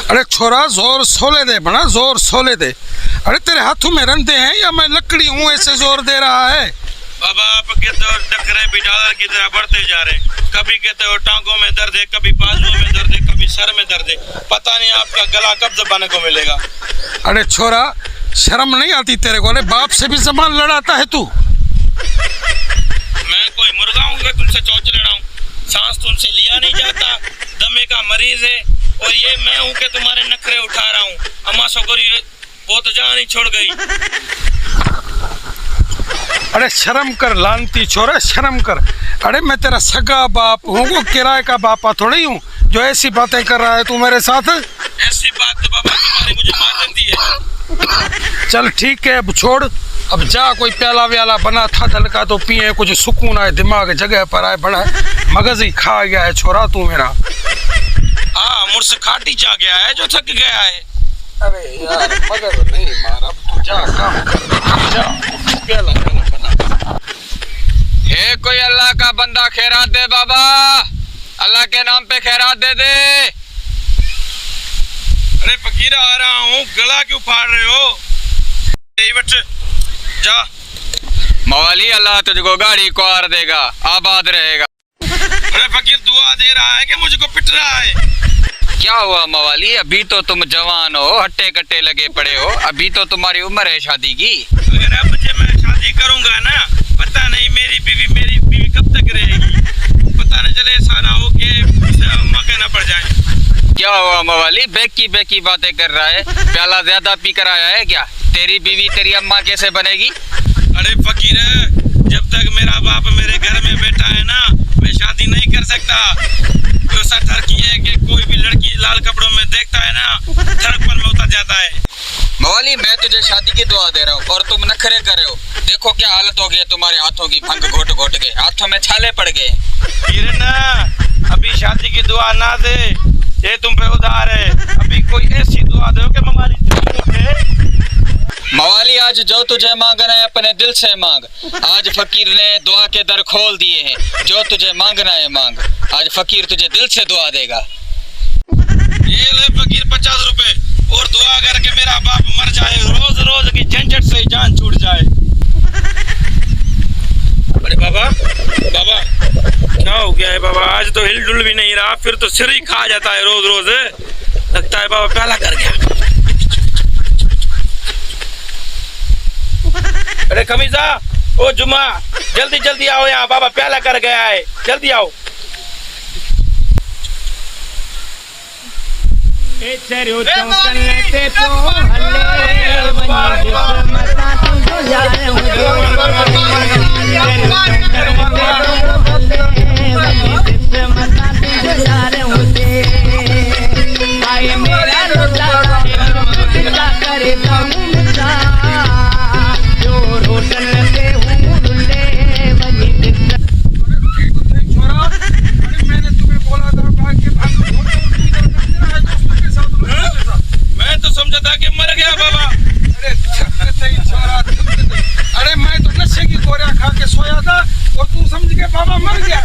अरे छोरा जोर सोले दे बना, जोर सोले दे। अरे तेरे हाथों में रंधे हैं या मैं लकड़ी हूँ ऐसे जोर दे रहा है? बाबा आप कहते हो टकरे भी डॉलर की तरह बढ़ते जा रहे हैं। कभी कहते हो टांगों में दर्द है, कभी बाजुओं में दर्द है, कभी सर में दर्द है। पता नहीं आपका गला कब दबाने को मिलेगा। अरे छोरा शर्म नहीं आती तेरे को? अरे बाप से भी जबान लड़ाता है तू। मैं कोई मुर्गा हूँ कि तुमसे चौंच लड़ा हूँ? सांस तुमसे लिया नहीं जाता, दमे का मरीज है। और ये मैं हूँ कि तुम्हारे नखरे उठा रहा हूँ। अम्मा सोगरी वो तो जान ही छोड़ गई। अरे शर्म कर लानती छोरा, शर्म कर। अरे मैं तेरा सगा बाप हूँ, वो किराए का बापा थोड़ी हूँ जो ऐसी बातें कर रहा है तू मेरे साथ। ऐसी बात तो बाबा तुम्हारी मुझे मार देती है। चल ठीक है अब छोड़, अब जा कोई प्याला व्याला बना था दल का तो पिए, कुछ सुकून आए दिमाग जगह पर आए। बना मगज ही खा गया है छोरा तू मेरा। हाँ मुर्स खाटी जा गया है जो थक गया है। अरे यार मगज नहीं मारा, तू जा काम कर, जा प्याला व्याला बना। हे कोई अल्लाह का बंदा खैरात दे बाबा, अल्लाह के नाम पे खैरात दे दे। अरे फकीर आ रहा हूँ, गला क्यों फाड़ रहे हो? जा मवाली अल्लाह तुझको गाड़ी को आर देगा, आबाद रहेगा। अरे फकीर दुआ दे रहा है कि मुझको पिट रहा है? क्या हुआ मवाली, अभी तो तुम जवान हो, हट्टे कट्टे लगे पड़े हो, अभी तो तुम्हारी उम्र है शादी की। अगर अब मुझे मैं शादी करूंगा ना, पता नहीं मेरी बीवी कब तक रहेगी। पता नहीं चले सारा हो के अम्मा कहना पड़ जाए। क्या हुआ मवाली, बेकी बातें कर रहा है? प्याला ज्यादा पी कर आया है क्या? तेरी बीवी तेरी अम्मा कैसे बनेगी? अरे फकीर जब तक मेरा बाप मेरे घर में बैठा है ना, मैं शादी नहीं कर सकता। तो ऐसा ठरकी है कि कोई भी लड़की लाल कपड़ों में देखता है ना, धड़कन में उतर जाता है। मवाली मैं तुझे शादी की दुआ दे रहा हूँ और तुम नखरे कर रहे हो। देखो क्या हालत हो गई है तुम्हारे हाथों की, भंग घोट घोट के हाथों में छाले पड़ गए। किरण अभी शादी की दुआ ना दे, ये तुम पे उधार है। अभी कोई ऐसी दुआ दो कि मवाली मवाली आज जो तुझे मांगना है अपने दिल से मांग। आज फकीर ने दुआ के दर खोल दिए हैं, जो तुझे मांगना है मांग। आज फकीर तुझे दिल से दुआ देगा। ये ले फकीर 50 रुपए, और दुआ करके मेरा बाप मर जाए, रोज रोज की झंझट से ही जान छूट जाए। अरे बाबा क्या हो गया है बाबा? आज तो हिलडुल भी नहीं रहा, फिर तो सिर ही खा जाता है रोज रोज। लगता है बाबा प्याला कर गया। अरे खमीजा ओ जुमा जल्दी जल्दी आओ यहाँ, बाबा प्याला कर गया है, जल्दी आओ। मैं तो समझा था कि मर गया बाबा। अरे मैं तो नशे की गोलियां खा के सोया था और तू समझ के बाबा मर गया।